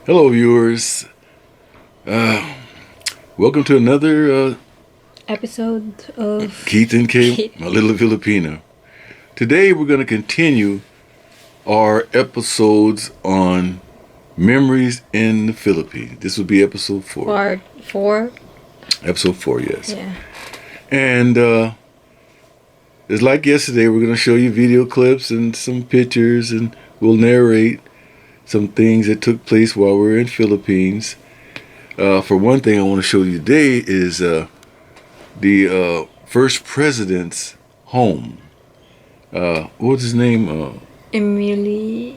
Hello, viewers. Uh, Welcome to another Episode of Keith and Kate, Kate. My Little Filipino. Today, we're going to continue our episodes on memories in the Philippines. This will be episode 4. Part 4. Episode 4, yes. Yeah. And it's like yesterday, we're going to show you video clips and some pictures, and we'll narrate some things that took place while we were in Philippines. For one thing, I want to show you today is the first president's home. What was his name? Emilio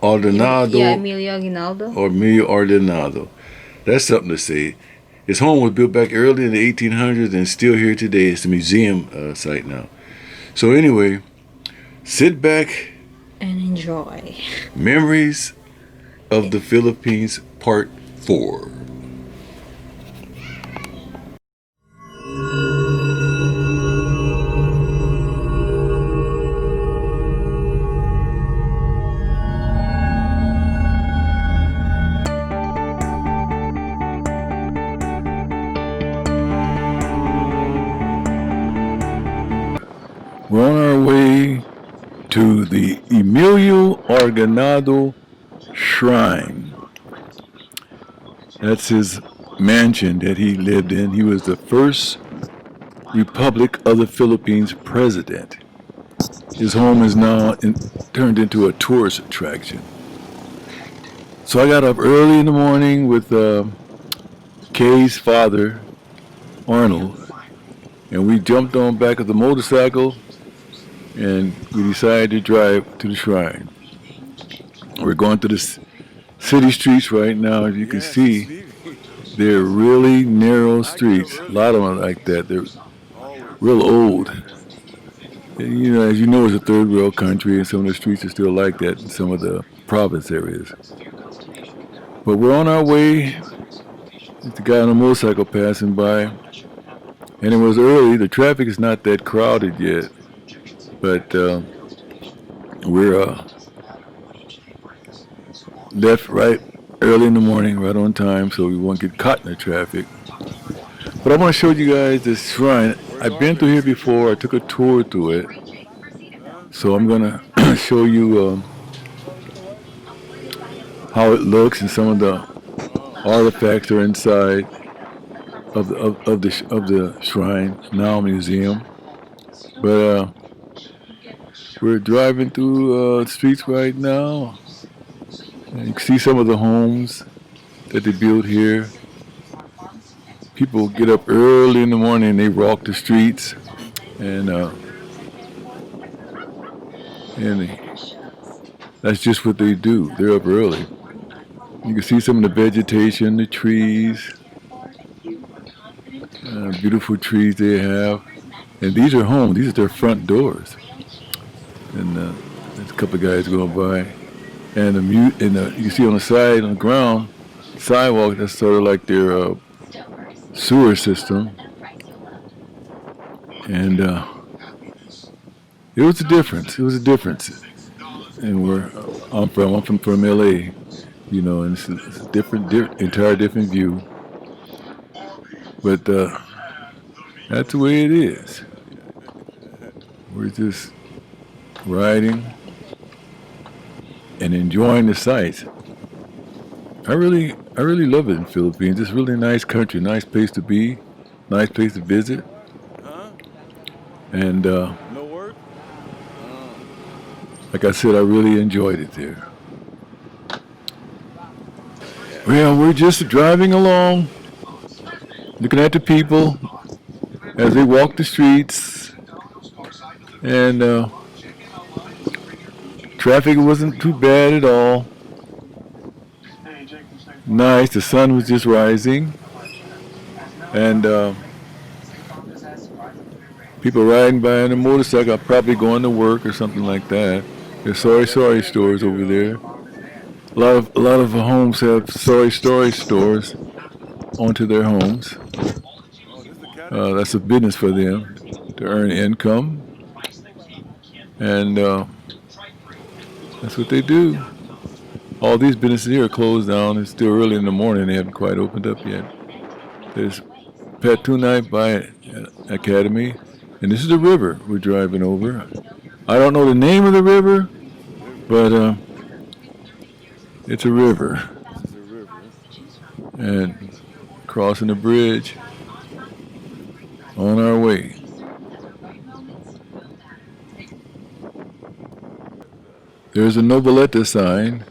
Aguinaldo. Or Emilio Aguinaldo. That's something to say. His home was built back early in the 1800s and still here today. It's a museum site now. So anyway, sit back And enjoy. Memories of the Philippines, Part 4. We're on our way to the Emilio Aguinaldo Shrine. That's his mansion that he lived in. He was the first Republic of the Philippines president. His home is now turned into a tourist attraction. So I got up early in the morning with Kay's father, Arnold, and we jumped on back of the motorcycle and we decided to drive to the shrine. We're going through the city streets right now. As you can see, they're really narrow streets. A lot of them are like that. They're real old. And, as you know, it's a third world country, and some of the streets are still like that in some of the province areas. But we're on our way. There's a guy on a motorcycle passing by, and it was early. The traffic is not that crowded yet. But we're left right early in the morning, right on time, so we won't get caught in the traffic. But I want to show you guys this shrine. I've been through here before. I took a tour through it. So I'm going to show you how it looks and some of the artifacts that are inside of the shrine, now museum. But we're driving through streets right now. And you can see some of the homes that they built here. People get up early in the morning and they walk the streets, and that's just what they do. They're up early. You can see some of the vegetation, the trees, beautiful trees they have. And these are homes. These are their front doors. And there's a couple of guys going by, and you see on the side, on the ground, sidewalk, that's sort of like their sewer system. And it was a difference. And I'm from LA, and it's a entire different view. But that's the way it is. We're just riding and enjoying the sights. I really love it in the Philippines. It's a really nice country, nice place to be, nice place to visit. And like I said, I really enjoyed it there. Well, we're just driving along, looking at the people as they walk the streets, and traffic wasn't too bad at all. Nice, the sun was just rising, and people riding by on a motorcycle, probably going to work or something like that. There's sorry stores over there. A lot of homes have sorry stores onto their homes. That's a business for them to earn income, and that's what they do. All these businesses here are closed down. It's still early in the morning. They haven't quite opened up yet. There's Petunai by Academy, and this is the river we're driving over. I don't know the name of the river, but it's a river. And crossing the bridge on our way. There's a Novaleta sign.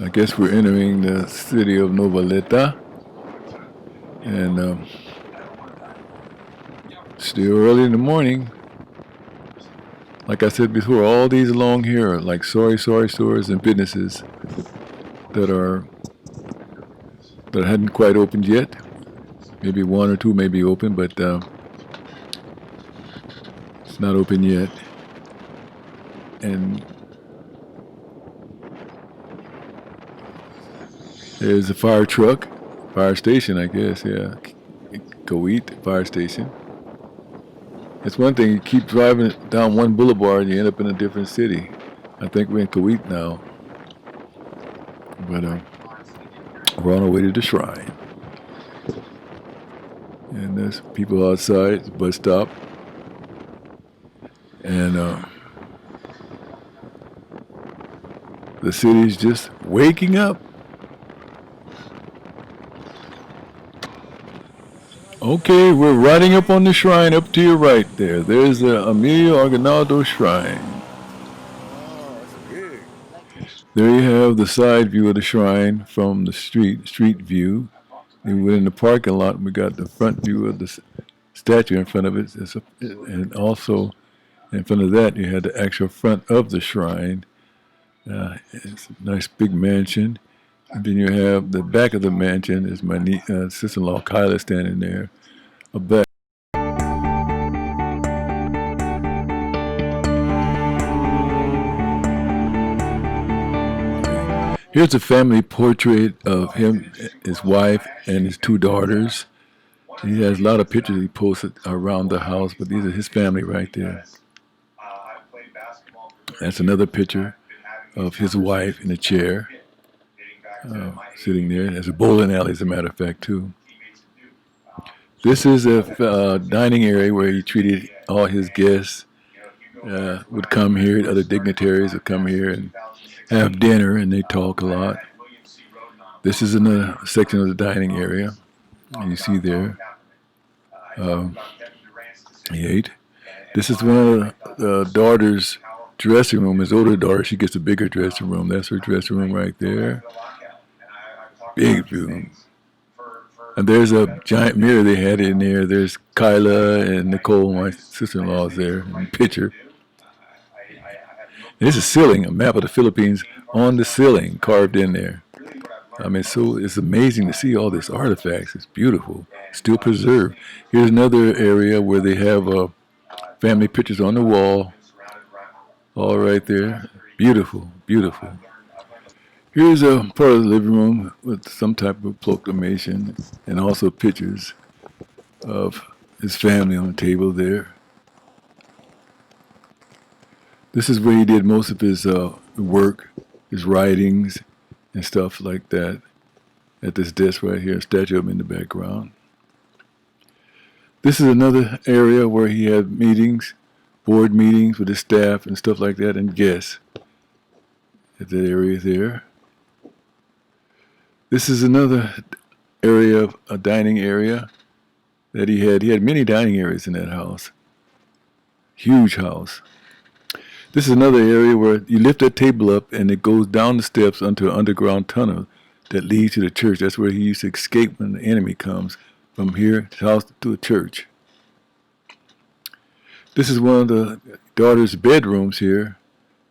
I guess we're entering the city of Novaleta. And still early in the morning. Like I said before, all these along here are like sorry stores and businesses that hadn't quite opened yet. Maybe one or two may be open, but it's not open yet. And there's a fire truck, fire station, I guess, yeah. Kuwait fire station. It's one thing, you keep driving down one boulevard and you end up in a different city. I think we're in Kuwait now. But we're on our way to the shrine. And there's people outside the bus stop. And the city's just waking up. Okay, we're riding up on the shrine up to your right there. There's the Emilio Aguinaldo shrine. There you have the side view of the shrine from the street view. And we're in the parking lot, and we got the front view of the statue in front of it. And also in front of that, you had the actual front of the shrine. It's a nice big mansion. And then you have the back of the mansion is my sister-in-law Kyla standing there. Back. Here's a family portrait of him, his wife, and his two daughters. He has a lot of pictures he posted around the house, but these are his family right there. That's another picture of his wife in a chair. Sitting there. There's a bowling alley, as a matter of fact, too. This is a dining area where he treated all his guests. Would come here, other dignitaries would come here and have dinner, and they talk a lot. This is another section of the dining area. And you see there, he ate. This is one of the daughter's dressing room. His older daughter, she gets a bigger dressing room. That's her dressing room right there. Big room. And there's a giant mirror they had in there. There's Kyla and Nicole, my sister-in-law's there in the picture. And there's a ceiling, a map of the Philippines on the ceiling, carved in there. I mean, so it's amazing to see all these artifacts. It's beautiful, still preserved. Here's another area where they have family pictures on the wall, all right there. Beautiful, beautiful. Here's a part of the living room with some type of proclamation and also pictures of his family on the table there. This is where he did most of his work, his writings and stuff like that. At this desk right here, a statue of him in the background. This is another area where he had meetings, board meetings with his staff and stuff like that, and guests at that area there. This is another area, a dining area that he had. He had many dining areas in that house. Huge house. This is another area where you lift that table up and it goes down the steps onto an underground tunnel that leads to the church. That's where he used to escape when the enemy comes from here to the house to the church. This is one of the daughter's bedrooms here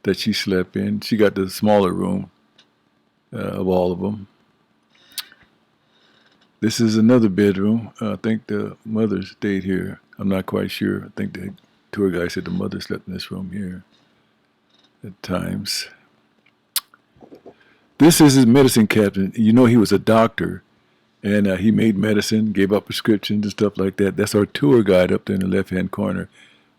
that she slept in. She got the smaller room of all of them. This is another bedroom. I think the mother stayed here. I'm not quite sure. I think the tour guide said the mother slept in this room here at times. This is his medicine cabinet. You know, he was a doctor, and he made medicine, gave out prescriptions and stuff like that. That's our tour guide up there in the left-hand corner.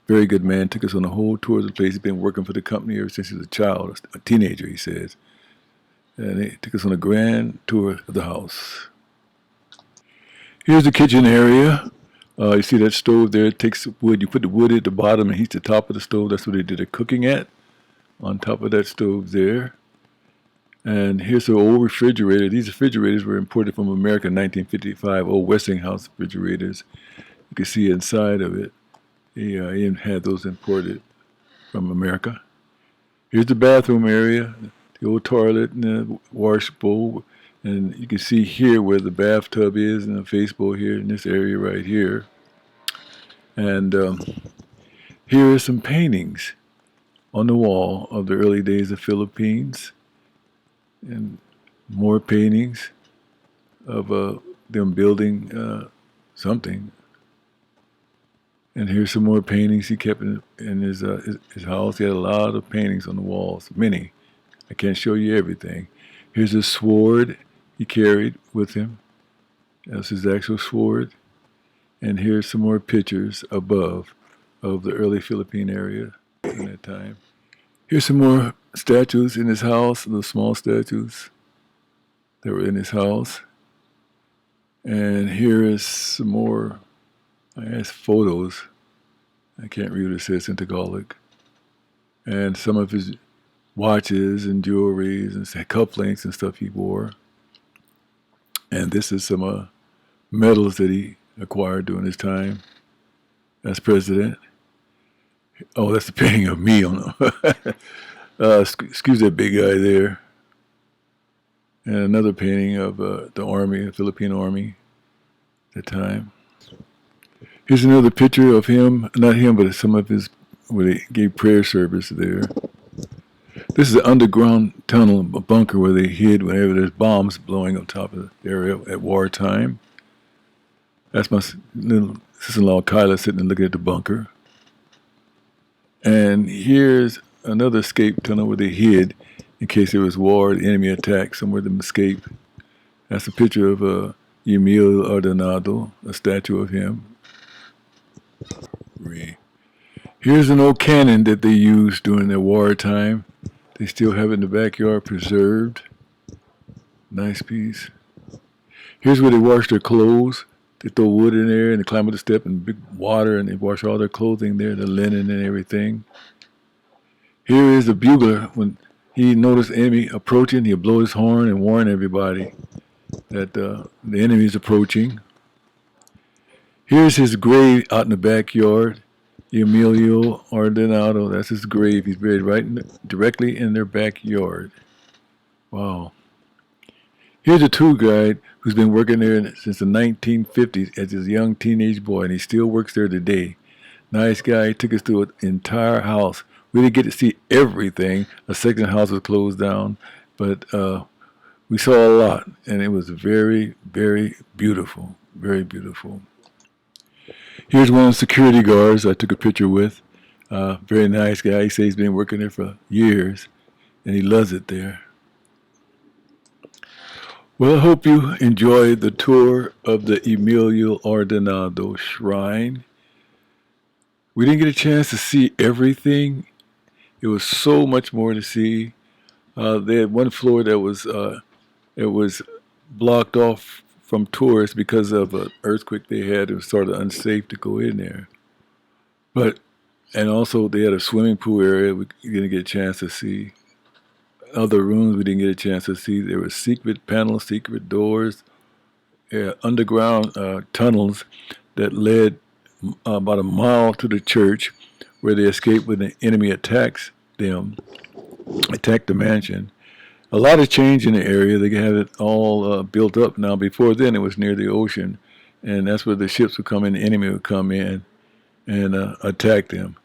Very good man. Took us on a whole tour of the place. He's been working for the company ever since he was a child, a teenager, he says. And he took us on a grand tour of the house. Here's the kitchen area. You see that stove there? It takes wood. You put the wood at the bottom and heats the top of the stove. That's what they did the cooking at, on top of that stove there. And here's an old refrigerator. These refrigerators were imported from America in 1955, old Westinghouse refrigerators. You can see inside of it. He had those imported from America. Here's the bathroom area, the old toilet and the wash bowl. And you can see here where the bathtub is and the face bowl here in this area right here. And here are some paintings on the wall of the early days of Philippines. And more paintings of them building something. And here's some more paintings he kept in his house. He had a lot of paintings on the walls, many. I can't show you everything. Here's his sword he carried with him. That's his actual sword. And here's some more pictures above of the early Philippine area in that time. Here's some more statues in his house, the small statues that were in his house. And here is some more, I guess, photos. I can't read what it says in Tagalog. And some of his watches and jewelries and cufflinks and stuff he wore. And this is some medals that he acquired during his time as president. Oh, that's the painting of me on them. Excuse that big guy there. And another painting of the army, the Philippine army at the time. Here's another picture of him, not him, but some of his, where they gave prayer service there. This is an underground tunnel, a bunker where they hid whenever there's bombs blowing on top of the area at wartime. That's my little sister-in-law Kyla sitting and looking at the bunker. And here's another escape tunnel where they hid in case there was war, the enemy attack, somewhere to escape. That's a picture of Emilio Aguinaldo, a statue of him. Here's an old cannon that they used during their wartime. They still have it in the backyard preserved. Nice piece. Here's where they wash their clothes. They throw wood in there and they climb up the step and big water and they wash all their clothing there, the linen and everything. Here is the bugler. When he noticed the enemy approaching, he'll blow his horn and warn everybody that the enemy is approaching. Here's his grave out in the backyard. Emilio Aguinaldo, that's his grave. He's buried directly in their backyard. Wow. Here's a tour guide who's been working there since the 1950s as a young teenage boy, and he still works there today. Nice guy. He took us through an entire house. We didn't get to see everything. A second house was closed down, but we saw a lot, and it was very, very beautiful. Very beautiful. Here's one of the security guards I took a picture with. Very nice guy. He says he's been working there for years, and he loves it there. Well, I hope you enjoyed the tour of the Emilio Aguinaldo Shrine. We didn't get a chance to see everything. It was so much more to see. They had one floor that was blocked off from tourists because of an earthquake they had. It was sort of unsafe to go in there. And also they had a swimming pool area we didn't get a chance to see. Other rooms we didn't get a chance to see. There were secret panels, secret doors, underground tunnels that led about a mile to the church where they escaped when the enemy attacked the mansion. A lot of change in the area. They have it all built up now. Before then, it was near the ocean, and that's where the ships would come in, the enemy would come in and attack them.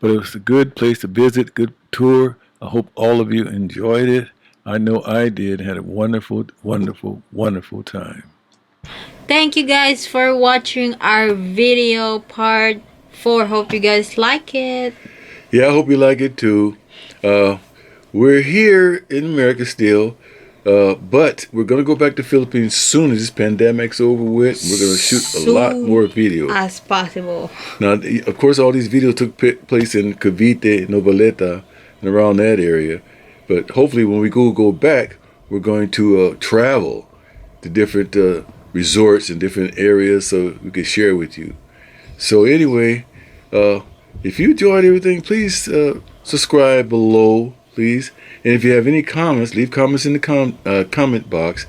But it was a good place to visit, good tour. I hope all of you enjoyed it. I know I did. Had a wonderful, wonderful, wonderful time. Thank you guys for watching our video part 4. Hope you guys like it. Yeah, I hope you like it too. We're here in America still, but we're going to go back to Philippines soon as this pandemic's over with. We're going to shoot a lot more videos. As possible. Now, of course, all these videos took place in Cavite, Noveleta, and around that area. But hopefully when we go back, we're going to travel to different resorts and different areas so we can share with you. So anyway, if you enjoyed everything, please subscribe below, please. And if you have any comments, leave comments in the comment box,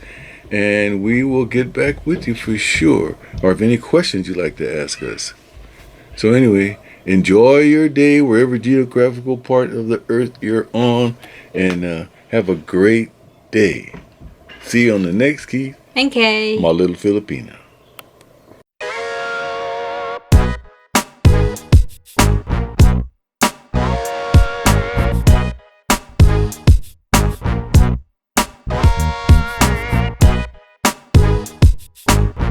and we will get back with you for sure. Or if any questions you'd like to ask us. So anyway, enjoy your day wherever geographical part of the earth you're on, and have a great day. See you on the next key, Okay. my little Filipina.